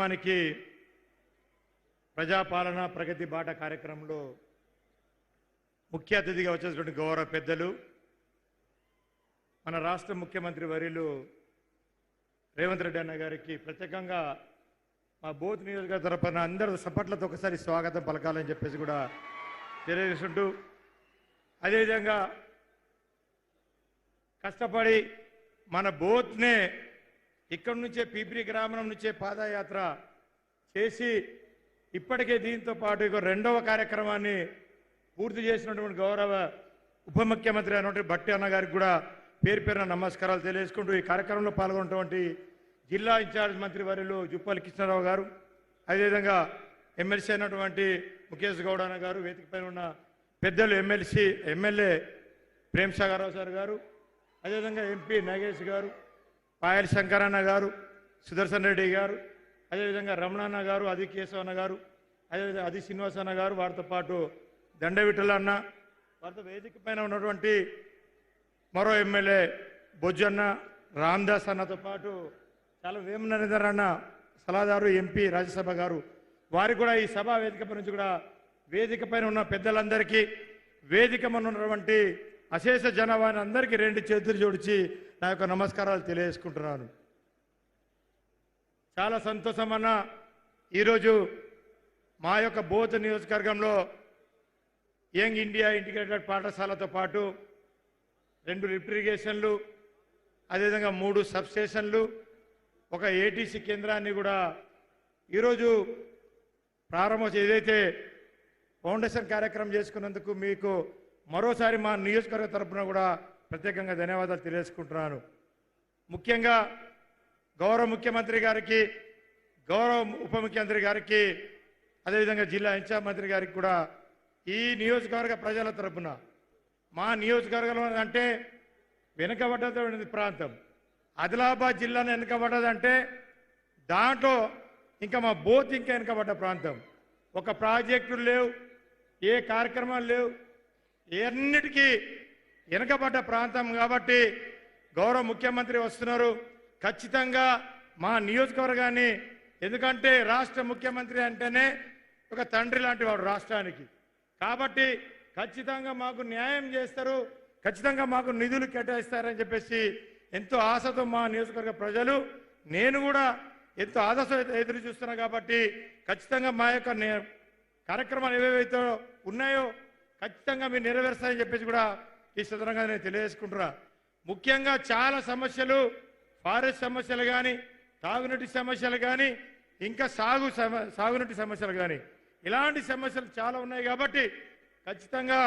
మనకి ప్రజాపాలన ప్రగతి బాట కార్యక్రమంలో ముఖ్య అతిథిగా వచ్చేటువంటి గౌరవ పెద్దలు మన రాష్ట్ర ముఖ్యమంత్రి వర్యులు రేవంత్ రెడ్డి అన్న గారికి ప్రత్యేకంగా మా బోత్ నియోజకవర్గ తరపున అందరూ సపట్లతో ఒకసారి స్వాగతం పలకాలని చెప్పేసి కూడా తెలియజేస్తుంటూ అదేవిధంగా కష్టపడి మన బోత్నే ఇక్కడి నుంచే పీపిరి గ్రామం నుంచే పాదయాత్ర చేసి ఇప్పటికే దీంతో పాటు ఇక రెండవ కార్యక్రమాన్ని పూర్తి చేసినటువంటి గౌరవ ఉప ముఖ్యమంత్రి అయినటువంటి భట్టి అన్న గారికి కూడా పేరు పేరున నమస్కారాలు తెలియజేసుకుంటూ ఈ కార్యక్రమంలో పాల్గొన్నటువంటి జిల్లా ఇన్ఛార్జ్ మంత్రి వర్యులు జుప్పల్లి కృష్ణారావు గారు, అదేవిధంగా ఎమ్మెల్సీ అయినటువంటి ముఖేష్ గౌడ్ అన్న గారు, వేదికపై ఉన్న పెద్దలు ఎమ్మెల్యే ప్రేమ్సాగరరావు సార్ గారు, అదేవిధంగా ఎంపీ నాగేష్ గారు, పాయల్ శంకరన్న గారు, సుదర్శన్ రెడ్డి గారు, అదేవిధంగా రమణన్న గారు, అది కేశవన్న గారు, అదేవిధంగా అది శ్రీనివాసన్న గారు, వారితో పాటు దండవిఠల అన్న, వారితో వేదిక పైన ఉన్నటువంటి మరో ఎమ్మెల్యే బొజ్జన్న, రామ్దాస్ అన్నతో పాటు చాలా వేమనరేందర్ అన్న సలహాదారు, ఎంపీ రాజ్యసభ గారు, వారికి కూడా ఈ సభా వేదిక పై నుంచి కూడా వేదిక పైన ఉన్న పెద్దలందరికీ వేదిక మన ఉన్నటువంటి అశేష జనాభాని అందరికీ రెండు చేతులు జోడించి నా యొక్క నమస్కారాలు తెలియజేసుకుంటున్నాను. చాలా సంతోషం అన్న, ఈరోజు మా యొక్క బోత్ నియోజకవర్గంలో యంగ్ ఇండియా ఇంటిగ్రేటెడ్ పాఠశాలతో పాటు 2 లిఫ్ట్ ఇరిగేషన్లు, అదేవిధంగా 3 సబ్ స్టేషన్లు, ఒక ఏటీసీ కేంద్రాన్ని కూడా ఈరోజు ప్రారంభం ఏదైతే ఫౌండేషన్ కార్యక్రమం చేసుకున్నందుకు మీకు మరోసారి మా నియోజకవర్గ తరఫున కూడా ప్రత్యేకంగా ధన్యవాదాలు తెలియజేసుకుంటున్నాను. ముఖ్యంగా గౌరవ ముఖ్యమంత్రి గారికి, గౌరవ ఉప ముఖ్యమంత్రి గారికి, అదేవిధంగా జిల్లా ఇన్ఛార్జ్ మంత్రి గారికి కూడా ఈ నియోజకవర్గ ప్రజల తరఫున, మా నియోజకవర్గంలో అంటే వెనుకబడ్డటువంటి ప్రాంతం ఆదిలాబాద్ జిల్లాను వెనుకబడ్డదంటే దాంట్లో ఇంకా మా బోత్ ఇంకా వెనుకబడ్డ ప్రాంతం. ఒక ప్రాజెక్టులు లేవు, ఏ కార్యక్రమాలు లేవు, ఎన్నిటికీ వెనుకబడ్డ ప్రాంతం కాబట్టి గౌరవ ముఖ్యమంత్రి వస్తున్నారు. ఖచ్చితంగా మా నియోజకవర్గాన్ని, ఎందుకంటే రాష్ట్ర ముఖ్యమంత్రి అంటేనే ఒక తండ్రి లాంటి వాడు రాష్ట్రానికి, కాబట్టి ఖచ్చితంగా మాకు న్యాయం చేస్తారు, ఖచ్చితంగా మాకు నిధులు కేటాయిస్తారని చెప్పేసి ఎంతో ఆశతో మా నియోజకవర్గ ప్రజలు, నేను కూడా ఎంతో ఆశతో ఎదురు చూస్తున్నా. కాబట్టి ఖచ్చితంగా మా యొక్క కార్యక్రమాలు ఏవేవైతే ఉన్నాయో ఖచ్చితంగా మీరు నెరవేరుస్తారని చెప్పేసి కూడా ఈ సందర్భంగా నేను తెలియజేసుకుంటున్నా. ముఖ్యంగా చాలా సమస్యలు, ఫారెస్ట్ సమస్యలు కానీ, తాగునీటి సమస్యలు కానీ, ఇంకా సాగునీటి సమస్యలు కానీ, ఇలాంటి సమస్యలు చాలా ఉన్నాయి. కాబట్టి ఖచ్చితంగా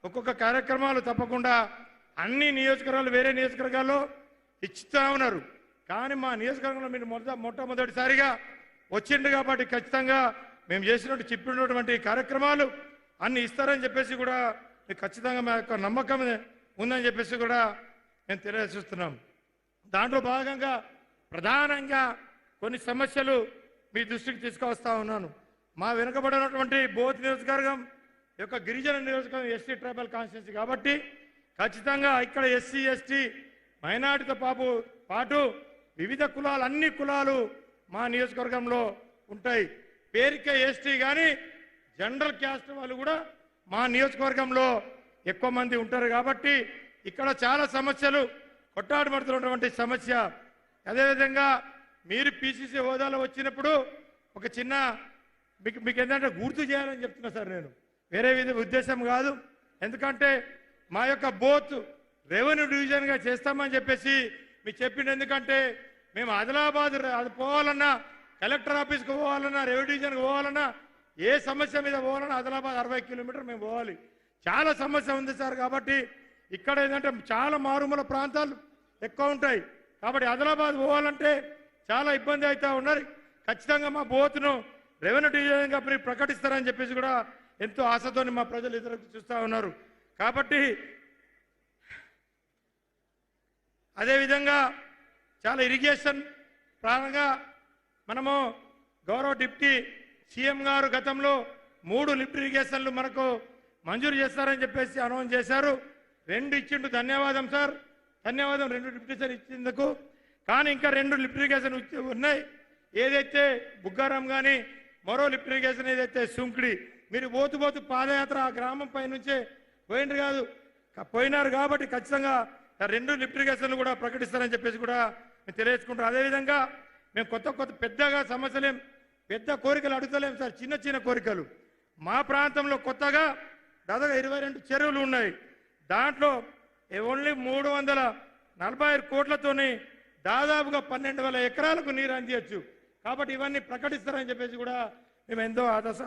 ఒక్కొక్క కార్యక్రమాలు తప్పకుండా అన్ని నియోజకవర్గాలు వేరే నియోజకవర్గాల్లో ఇచ్చుతూ ఉన్నారు. కానీ మా నియోజకవర్గంలో మీరు మొట్టమొదటిసారిగా వచ్చిండు కాబట్టి ఖచ్చితంగా మేము చేసినట్టు చెప్పినటువంటి కార్యక్రమాలు అన్ని ఇస్తారని చెప్పేసి కూడా మీకు ఖచ్చితంగా మా యొక్క నమ్మకం ఉందని చెప్పేసి కూడా నేను తెలియజేస్తున్నాం. దాంట్లో భాగంగా ప్రధానంగా కొన్ని సమస్యలు మీ దృష్టికి తీసుకువస్తా ఉన్నాను. మా వెనుకబడినటువంటి బోత్ నియోజకవర్గం యొక్క గిరిజన నియోజకవర్గం ఎస్టీ ట్రైబల్ కాన్స్టిట్యున్సీ కాబట్టి ఖచ్చితంగా ఇక్కడ ఎస్సీ ఎస్టీ మైనార్టీతో పాటు వివిధ కులాలు, అన్ని కులాలు మా నియోజకవర్గంలో ఉంటాయి. పేరుకే ఎస్టీ కానీ జనరల్ క్యాస్ట్ వాళ్ళు కూడా మా నియోజకవర్గంలో ఎక్కువ మంది ఉంటారు. కాబట్టి ఇక్కడ చాలా సమస్యలు కొట్టాడబడుతున్నటువంటి సమస్య. అదేవిధంగా మీరు పిసిసి హోదాలో వచ్చినప్పుడు ఒక చిన్న మీకు ఏంటంటే గుర్తు చేయాలని చెప్తున్నా సార్, నేను వేరే ఉద్దేశం కాదు. ఎందుకంటే మా యొక్క బోత్ రెవెన్యూ డివిజన్గా చేస్తామని చెప్పేసి మీకు చెప్పిండు. ఎందుకంటే మేము ఆదిలాబాద్ పోవాలన్నా, కలెక్టర్ ఆఫీస్కి పోవాలన్నా, రెవెన్యూ డివిజన్కి పోవాలన్నా, ఏ సమస్య మీద పోవాలన్నా ఆదిలాబాద్ 60 కిలోమీటర్లు మేము పోవాలి. చాలా సమస్య ఉంది సార్. కాబట్టి ఇక్కడ ఏంటంటే చాలా మారుమూల ప్రాంతాలు ఎక్కువ ఉంటాయి. కాబట్టి ఆదిలాబాద్ పోవాలంటే చాలా ఇబ్బంది అవుతూ ఉన్నారు. ఖచ్చితంగా మా బోత్ను రెవెన్యూ డివిజన్గా మీరు ప్రకటిస్తారని చెప్పేసి కూడా ఎంతో ఆశతో మా ప్రజలు ఎదురు చూస్తూ ఉన్నారు. కాబట్టి అదేవిధంగా చాలా ఇరిగేషన్ ప్రారంభంగా మనము గౌరవ డిప్యూటీ సీఎం గారు గతంలో 3 లిఫ్ట్ ఇరిగేషన్లు మనకు మంజూరు చేస్తారని చెప్పేసి అనౌన్స్ చేశారు. 2 ఇచ్చిండు, ధన్యవాదం సార్, ధన్యవాదం 2 లిఫ్ట్ ఇరిగేషన్ ఇచ్చేందుకు. కానీ ఇంకా 2 లిఫ్ట్ ఇరిగేషన్ ఉన్నాయి. ఏదైతే బుగ్గారం కానీ మరో లిఫ్ట్ ఇరిగేషన్ ఏదైతే సుంకిడి మీరు పోతూ పాదయాత్ర ఆ గ్రామం పై నుంచే పోయినారు కాదు పోయినారు కాబట్టి ఖచ్చితంగా రెండు లిఫ్ట్ ఇరిగేషన్లు కూడా ప్రకటిస్తారని చెప్పేసి కూడా మేము తెలియజేసుకుంటాం. అదేవిధంగా మేము కొత్త పెద్దగా సమస్యలేం పెద్ద కోరికలు అడుగుతలేం సార్, చిన్న కోరికలు. మా ప్రాంతంలో కొత్తగా దాదాపు 22 చెరువులు ఉన్నాయి. దాంట్లో ఓన్లీ 345 కోట్లతోని దాదాపుగా 12,000 ఎకరాలకు నీరు అందించచ్చు. కాబట్టి ఇవన్నీ ప్రకటిస్తారని చెప్పేసి కూడా మేము ఎంతో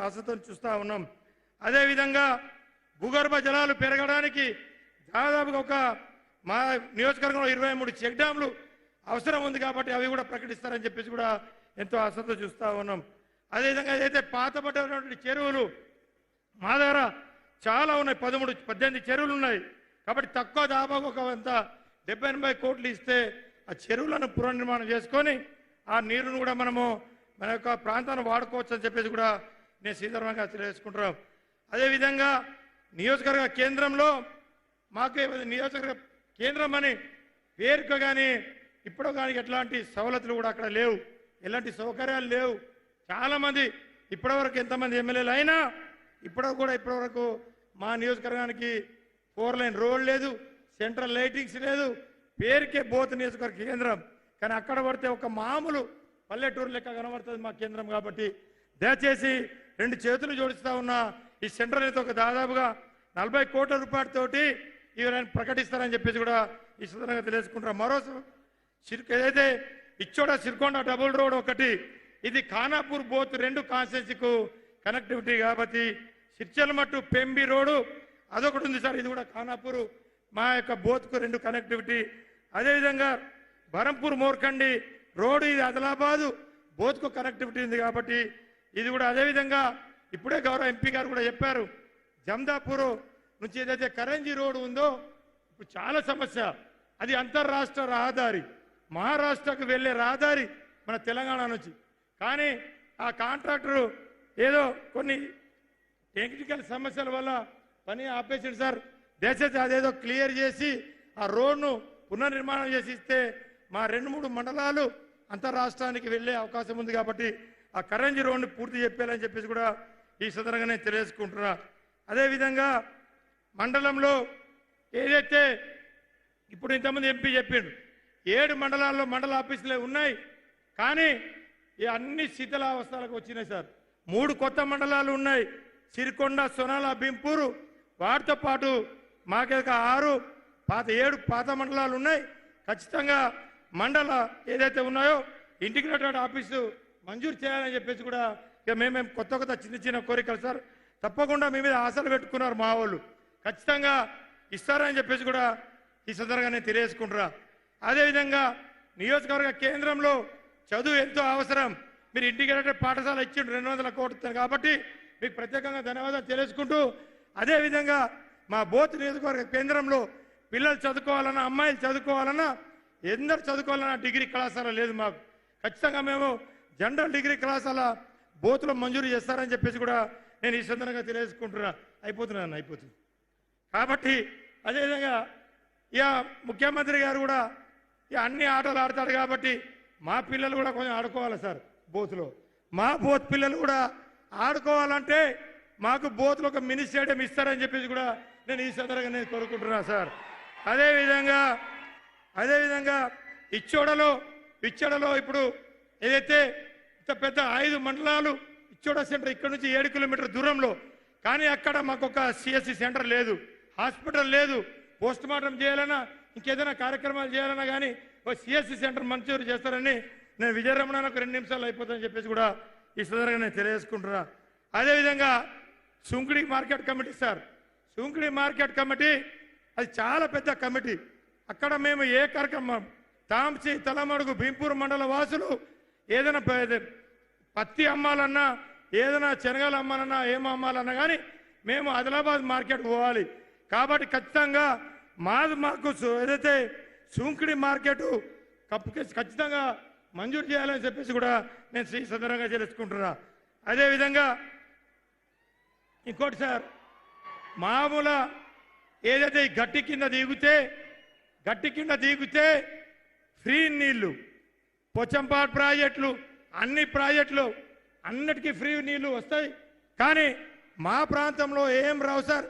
ఆశతో చూస్తూ ఉన్నాం. అదేవిధంగా భూగర్భ జలాలు పెరగడానికి దాదాపుగా ఒక మా నియోజకవర్గంలో 23 చెక్ డ్యాంలు అవసరం ఉంది కాబట్టి అవి కూడా ప్రకటిస్తారని చెప్పేసి కూడా ఎంతో ఆశతో చూస్తూ ఉన్నాం. అదేవిధంగా ఏదైతే పాతబడ్డటువంటి చెరువులు మా దగ్గర చాలా ఉన్నాయి, 18 చెరువులు ఉన్నాయి. కాబట్టి తక్కువ దాదాపు ఒక 70-80 కోట్లు ఇస్తే ఆ చెరువులను పునర్నిర్మాణం చేసుకొని ఆ నీరును కూడా మనము మన యొక్క ప్రాంతాన్ని వాడుకోవచ్చు అని చెప్పేసి కూడా నేను సందర్భంగా తెలియజేసుకుంటున్నాం. అదేవిధంగా నియోజకవర్గ కేంద్రంలో మాకు నియోజకవర్గ కేంద్రం అని పేరుకు కానీ ఇప్పుడు కానీ ఎట్లాంటి సవలతులు కూడా అక్కడ లేవు, ఎలాంటి సౌకర్యాలు లేవు. చాలామంది ఇప్పటివరకు ఎంతమంది ఎమ్మెల్యేలు అయినా ఇప్పటివరకు మా నియోజకవర్గానికి 4 లైన్ రోడ్ లేదు, సెంట్రల్ లైటింగ్స్ లేదు, పేరుకే బోత్ నియోజకవర్గ కేంద్రం. కానీ అక్కడ పడితే ఒక మామూలు పల్లెటూరు లెక్క కనబడుతుంది మా కేంద్రం. కాబట్టి దయచేసి 2 చేతులు జోడిస్తూ ఉన్న ఈ సెంట్రల్ అయితే ఒక దాదాపుగా 40 కోట్ల రూపాయలతోటి ఇవన్నీ ప్రకటిస్తారని చెప్పేసి కూడా ఈ సందర్భంగా తెలియజేసుకుంటారు. మరో ఏదైతే ఇచ్చోడ సిరికొండ డబుల్ రోడ్ ఒకటి, ఇది ఖానాపూర్ బోత్ 2 కాన్స్టిట్యున్సీకు కనెక్టివిటీ. కాబట్టి సిర్చలమట్టు పెంబి రోడ్డు అదొకటి ఉంది సార్, ఇది కూడా ఖానాపూర్ మా యొక్క బోత్కు 2 కనెక్టివిటీ. అదేవిధంగా బరంపూర్ మోర్కండి రోడ్డు ఇది ఆదిలాబాదు బోత్కు కనెక్టివిటీ ఉంది. కాబట్టి ఇది కూడా అదేవిధంగా ఇప్పుడే గౌరవ ఎంపీ గారు కూడా చెప్పారు, జమ్దాపూర్ నుంచి ఏదైతే కరంజీ రోడ్డు ఉందో ఇప్పుడు చాలా సమస్య. అది అంతర్రాష్ట్ర రహదారి, మహారాష్ట్రకు వెళ్ళే రహదారి మన తెలంగాణ నుంచి. కానీ ఆ కాంట్రాక్టరు ఏదో కొన్ని టెక్నికల్ సమస్యల వల్ల పని ఆపేసాడు సార్. దయచేసి అదేదో క్లియర్ చేసి ఆ రోడ్ను పునర్నిర్మాణం చేసి ఇస్తే మా 2-3 మండలాలు అంతర్రాష్ట్రానికి వెళ్ళే అవకాశం ఉంది. కాబట్టి ఆ కరంజీ రోడ్ని పూర్తి చెప్పాలని చెప్పేసి కూడా ఈ సందర్భంగా నేను తెలియజేసుకుంటున్నా. అదేవిధంగా మండలంలో ఏదైతే ఇప్పుడు ఇంతమంది ఎంపీ చెప్పిండు 7 మండలాల్లో మండల ఆఫీసులే ఉన్నాయి, కానీ ఈ అన్ని శిథిలావస్థలకు వచ్చినాయి సార్. 3 కొత్త మండలాలు ఉన్నాయి, సిరికొండ, సొనాల, బింపూరు. వాటితో పాటు మాకేక 7 పాత మండలాలు ఉన్నాయి. ఖచ్చితంగా మండల ఏదైతే ఉన్నాయో ఇంటిగ్రేటెడ్ ఆఫీసు మంజూరు చేయాలని చెప్పేసి కూడా ఇక మేమేం కొత్త చిన్న కోరికలు సార్. తప్పకుండా మీ మీద ఆశలు పెట్టుకున్నారు మా వాళ్ళు, ఖచ్చితంగా ఇస్తారని చెప్పేసి కూడా ఈ సందర్భంగా నేను తెలియజేసుకుంటున్నా. అదేవిధంగా నియోజకవర్గ కేంద్రంలో చదువు ఎంతో అవసరం. మీరు ఇంటిగ్రేటెడ్ పాఠశాల ఇచ్చిండ్రు 200 కోట్లు, కాబట్టి మీకు ప్రత్యేకంగా ధన్యవాదాలు తెలియజేసుకుంటూ, అదేవిధంగా మా బోత్ నియోజకవర్గ కేంద్రంలో పిల్లలు చదువుకోవాలన్నా, అమ్మాయిలు చదువుకోవాలన్నా, ఎందరు చదువుకోవాలన్నా డిగ్రీ కళాశాల లేదు మాకు. ఖచ్చితంగా మేము జనరల్ డిగ్రీ కళాశాల బోత్లో మంజూరు చేస్తారని చెప్పేసి కూడా నేను ఈ సందర్భంగా తెలియజేసుకుంటున్నా. అయిపోతుంది. కాబట్టి అదేవిధంగా ఇక ముఖ్యమంత్రి గారు కూడా ఇక అన్ని ఆటలు ఆడతాడు. కాబట్టి మా పిల్లలు కూడా కొంచెం ఆడుకోవాలి సార్ బోత్లో. మా బోత్ పిల్లలు కూడా ఆడుకోవాలంటే మాకు బోత్లో ఒక మినీ స్టేడియం ఇస్తారని చెప్పేసి కూడా నేను ఈ సందర్భంగా నేను కోరుకుంటున్నా సార్. అదేవిధంగా ఇచ్చోడలో ఇప్పుడు ఏదైతే ఇంత పెద్ద 5 మండలాలు ఇచ్చోడ సెంటర్ ఇక్కడ నుంచి 7 కిలోమీటర్ల దూరంలో, కానీ అక్కడ మాకు ఒక సిఎస్సి సెంటర్ లేదు, హాస్పిటల్ లేదు. పోస్ట్ మార్టం చేయాలన్నా, ఇంకేదైనా కార్యక్రమాలు చేయాలన్నా కానీ ఒక సిఎస్సి సెంటర్ మంజూరు చేస్తారని నేను విజయరమణకు 2 నిమిషాలు అయిపోతుందని చెప్పేసి కూడా ఈ సందర్భంగా నేను తెలియజేసుకుంటున్నా. అదేవిధంగా Sunkidi market committee sir, Sunkidi market committee అది చాలా పెద్ద కమిటీ. అక్కడ మేము ఏ కార్యక్రమం తాంసి, తలమడుగు, భీంపూర్ మండల వాసులు ఏదైనా పత్తి అమ్మాలన్నా, ఏదైనా శనగలు అమ్మాలన్నా, ఏం అమ్మాలన్నా కానీ మేము ఆదిలాబాద్ మార్కెట్ పోవాలి. కాబట్టి ఖచ్చితంగా మాకు ఏదైతే సుంకిడి మార్కెట్ ఖచ్చితంగా మంజూరు చేయాలని చెప్పేసి కూడా నేను ఈ సందర్భంగా తెలుసుకుంటున్నా. అదేవిధంగా ఇంకోటి సార్, మామూలు ఏదైతే గట్టి కింద దిగితే ఫ్రీ నీళ్లు, పోచంపాడు ప్రాజెక్టులు అన్ని ప్రాజెక్టులు అన్నిటికీ ఫ్రీ నీళ్లు వస్తాయి. కానీ మా ప్రాంతంలో ఏం రావు సార్.